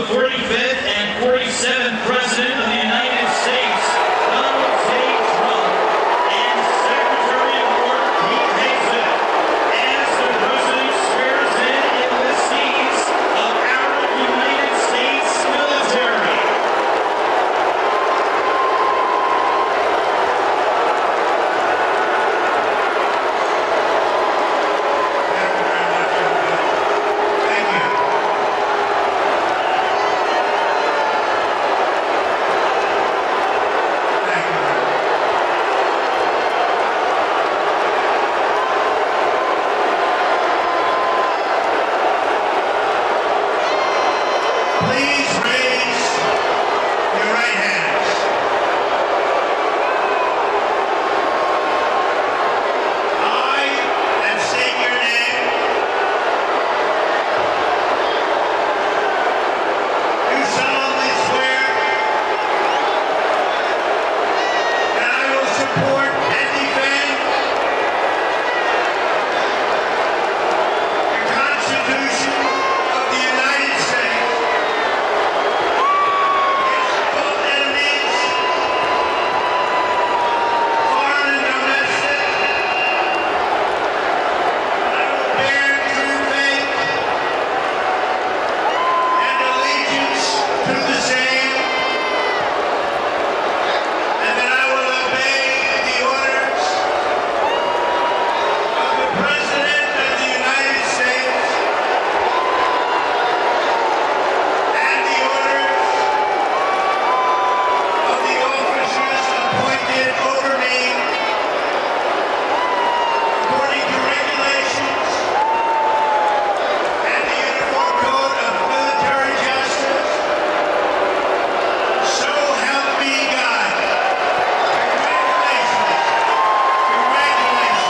45th and 47th President of the United States, Donald J. Trump, and Secretary of War Pete Hegseth, as the President swears in the seats of our United States military. Please raise your right hands. I, and state your name, do solemnly swear that I will support and defend the Constitution of the United States against all enemies, foreign and domestic. I will bear true faith and allegiance to the same, and that I will obey the orders of the President of the United States and the orders of the officers appointed over me according to regulations and the Uniform Code of Military Justice. So help me God. Congratulations. Congratulations.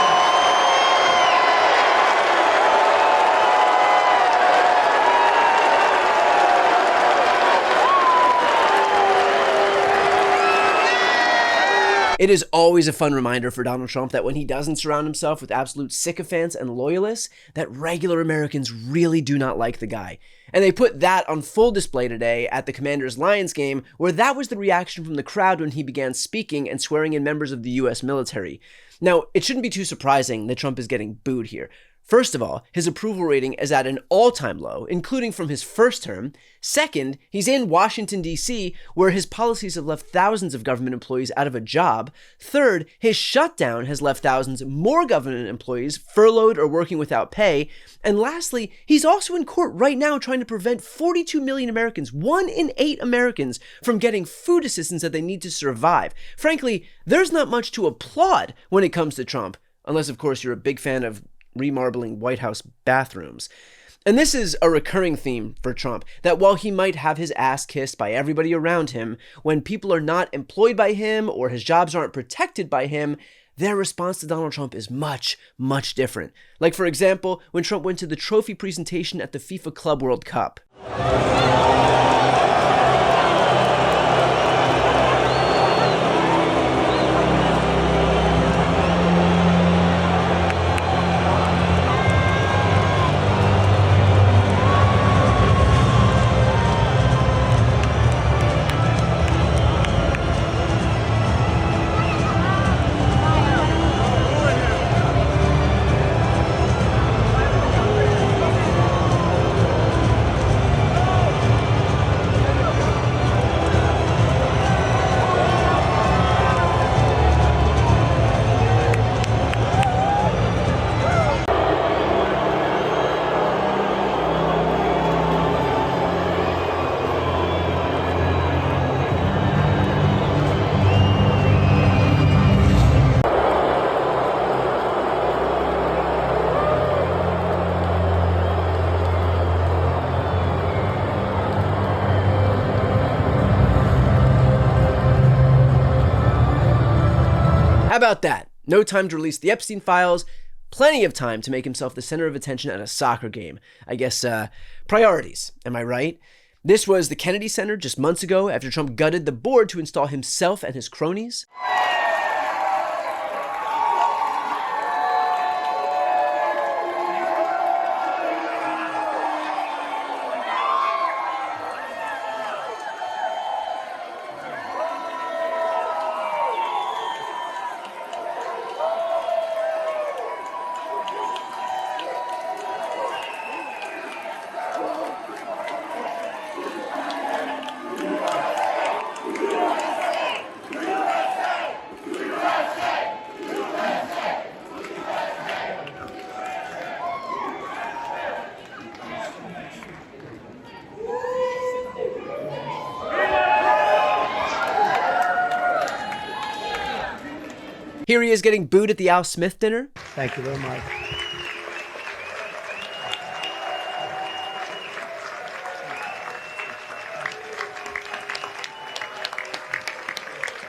It is always a fun reminder for Donald Trump that when he doesn't surround himself with absolute sycophants and loyalists, that regular Americans really do not like the guy. And they put that on full display today at the Commanders-Lions game, where that was the reaction from the crowd when he began speaking and swearing in members of the US military. Now, it shouldn't be too surprising that Trump is getting booed here. First of all, his approval rating is at an all-time low, including from his first term. Second, he's in Washington, D.C., where his policies have left thousands of government employees out of a job. Third, his shutdown has left thousands more government employees furloughed or working without pay. And lastly, he's also in court right now trying to prevent 42 million Americans, 1 in 8 Americans, from getting food assistance that they need to survive. Frankly, there's not much to applaud when it comes to Trump, unless, of course, you're a big fan of remarbling White House bathrooms. And this is a recurring theme for Trump, that while he might have his ass kissed by everybody around him, when people are not employed by him or his jobs aren't protected by him, their response to Donald Trump is much, much different. Like, for example, when Trump went to the trophy presentation at the FIFA Club World Cup. How about that? No time to release the Epstein files, plenty of time to make himself the center of attention at a soccer game. I guess, priorities, am I right? This was the Kennedy Center just months ago after Trump gutted the board to install himself and his cronies. Here he is getting booed at the Al Smith dinner. Thank you very much.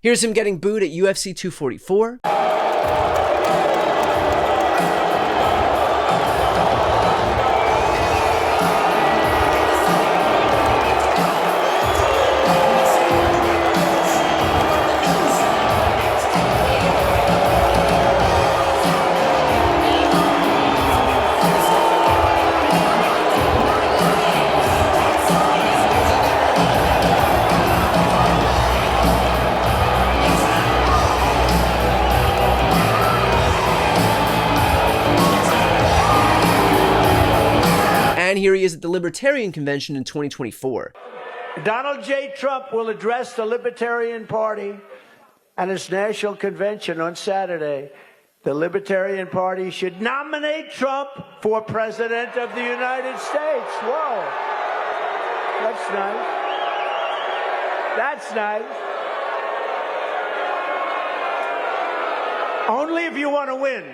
Here's him getting booed at UFC 244. And here he is at the Libertarian Convention in 2024. Donald J. Trump will address the Libertarian Party and its national convention on Saturday. The Libertarian Party should nominate Trump for President of the United States. Whoa. That's nice. That's nice. Only if you want to win.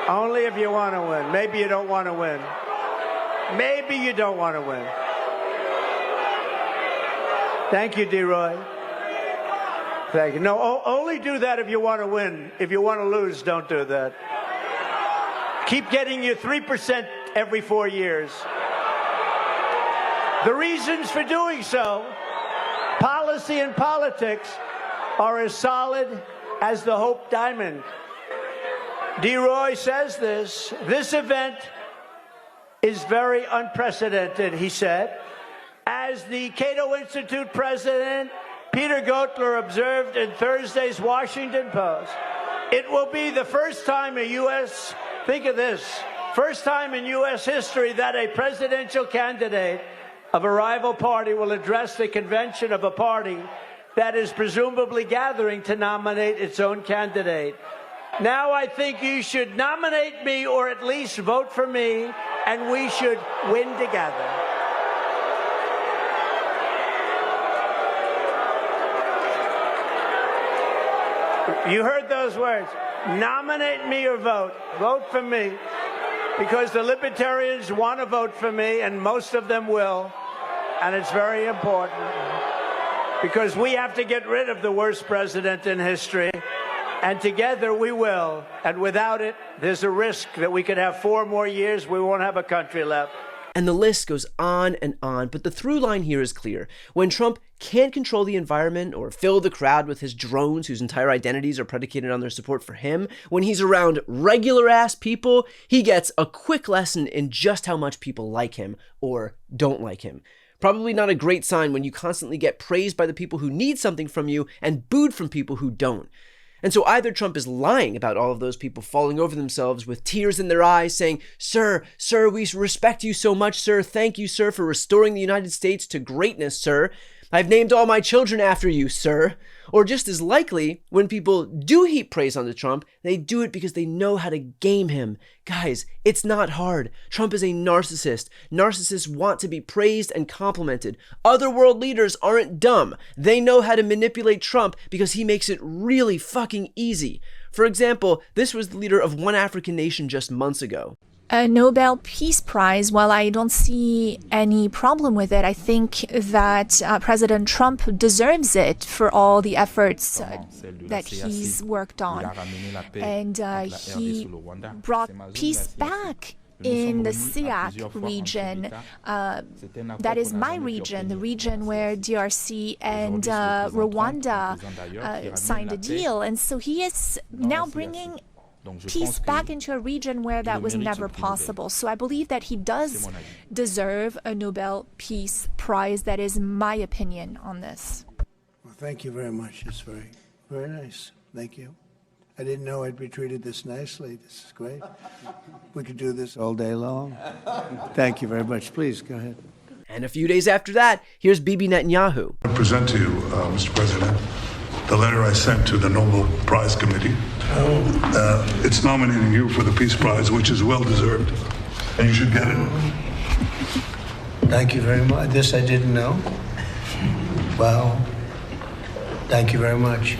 Only if you want to win. Maybe you don't want to win. Maybe you don't want to win. Thank you, D-Roy. Thank you. No, only do that if you want to win. If you want to lose, don't do that. Keep getting your 3% every 4 years. The reasons for doing so, policy and politics, are as solid as the Hope Diamond. D-Roy says this event is very unprecedented, he said. As the Cato Institute president, Peter Gotler, observed in Thursday's Washington Post, it will be the first time in U.S., think of this, first time in U.S. history that a presidential candidate of a rival party will address the convention of a party that is presumably gathering to nominate its own candidate. Now I think you should nominate me or at least vote for me, and we should win together. You heard those words. Nominate me or vote. Vote for me. Because the Libertarians want to vote for me, and most of them will. And it's very important. Because we have to get rid of the worst president in history. And together we will. And without it, there's a risk that we could have 4 more years, we won't have a country left. And the list goes on and on, but the through line here is clear. When Trump can't control the environment or fill the crowd with his drones whose entire identities are predicated on their support for him, when he's around regular-ass people, he gets a quick lesson in just how much people like him or don't like him. Probably not a great sign when you constantly get praised by the people who need something from you and booed from people who don't. And so either Trump is lying about all of those people falling over themselves with tears in their eyes saying, "Sir, we respect you so much, sir. Thank you, sir, for restoring the United States to greatness, sir. I've named all my children after you, sir." Or just as likely, when people do heap praise onto Trump, they do it because they know how to game him. Guys, it's not hard. Trump is a narcissist. Narcissists want to be praised and complimented. Other world leaders aren't dumb. They know how to manipulate Trump because he makes it really fucking easy. For example, this was the leader of one African nation just months ago. A Nobel Peace Prize, while I don't see any problem with it, I think that President Trump deserves it for all the efforts that he's worked on. And he brought peace back in the SEAC region. That is my region, the region where DRC and Rwanda signed a deal. And so he is now bringing peace back into a region where that was never possible. So I believe that he does deserve a Nobel Peace Prize. That is my opinion on this. Well, thank you very much. It's very, very nice. Thank you. I didn't know I'd be treated this nicely. This is great. We could do this all day long. Thank you very much. Please, go ahead. And a few days after that, here's Bibi Netanyahu. I present to you, Mr. President, the letter I sent to the Nobel Prize Committee. It's nominating you for the Peace Prize, which is well-deserved, and you should get it. Thank you very much. This I didn't know. Wow. Thank you very much.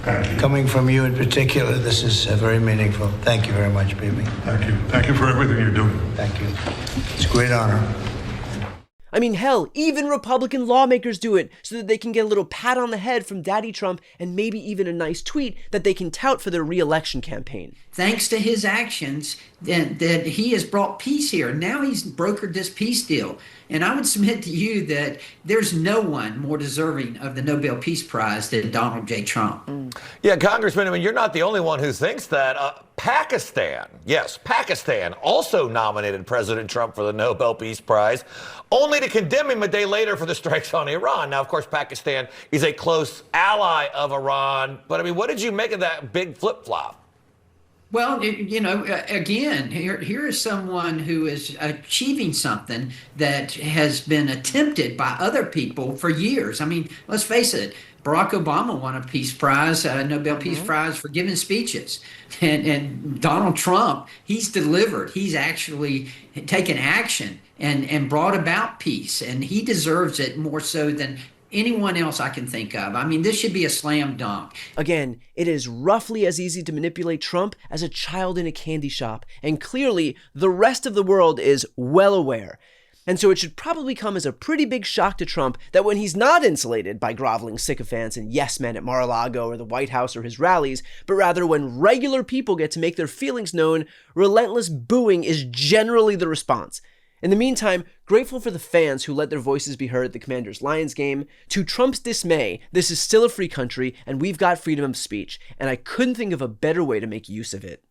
Thank you. Coming from you in particular, this is very meaningful. Thank you very much, Bibi. Thank you. Thank you for everything you're doing. Thank you. It's a great honor. I mean, hell, even Republican lawmakers do it so that they can get a little pat on the head from Daddy Trump and maybe even a nice tweet that they can tout for their re-election campaign. Thanks to his actions, that he has brought peace here. Now he's brokered this peace deal. And I would submit to you that there's no one more deserving of the Nobel Peace Prize than Donald J. Trump. Yeah, Congressman, I mean, you're not the only one who thinks that. Pakistan, yes, Pakistan also nominated President Trump for the Nobel Peace Prize, only to condemn him a day later for the strikes on Iran. Now, of course, Pakistan is a close ally of Iran. But, I mean, what did you make of that big flip-flop? Well, you know, again, here is someone who is achieving something that has been attempted by other people for years. I mean, let's face it, Barack Obama won a Peace Prize, Nobel Peace Prize for giving speeches. And Donald Trump, he's delivered. He's actually taken action and brought about peace. And he deserves it more so than anyone else I can think of. I mean, this should be a slam dunk. Again, it is roughly as easy to manipulate Trump as a child in a candy shop, and clearly the rest of the world is well aware. And so it should probably come as a pretty big shock to Trump that when he's not insulated by groveling sycophants and yes men at Mar-a-Lago or the White House or his rallies, but rather when regular people get to make their feelings known, relentless booing is generally the response. In the meantime, grateful for the fans who let their voices be heard at the Commanders-Lions game. To Trump's dismay, this is still a free country and we've got freedom of speech, and I couldn't think of a better way to make use of it.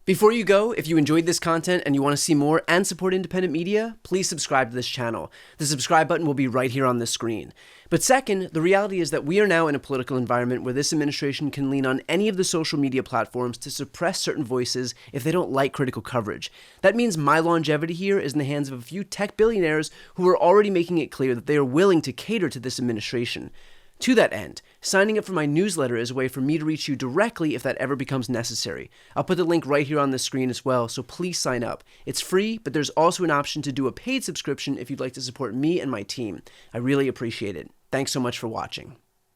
Before you go, if you enjoyed this content and you want to see more and support independent media, please subscribe to this channel. The subscribe button will be right here on the screen. But second, the reality is that we are now in a political environment where this administration can lean on any of the social media platforms to suppress certain voices if they don't like critical coverage. That means my longevity here is in the hands of a few tech billionaires who are already making it clear that they are willing to cater to this administration. To that end, signing up for my newsletter is a way for me to reach you directly if that ever becomes necessary. I'll put the link right here on the screen as well, so please sign up. It's free, but there's also an option to do a paid subscription if you'd like to support me and my team. I really appreciate it. Thanks so much for watching.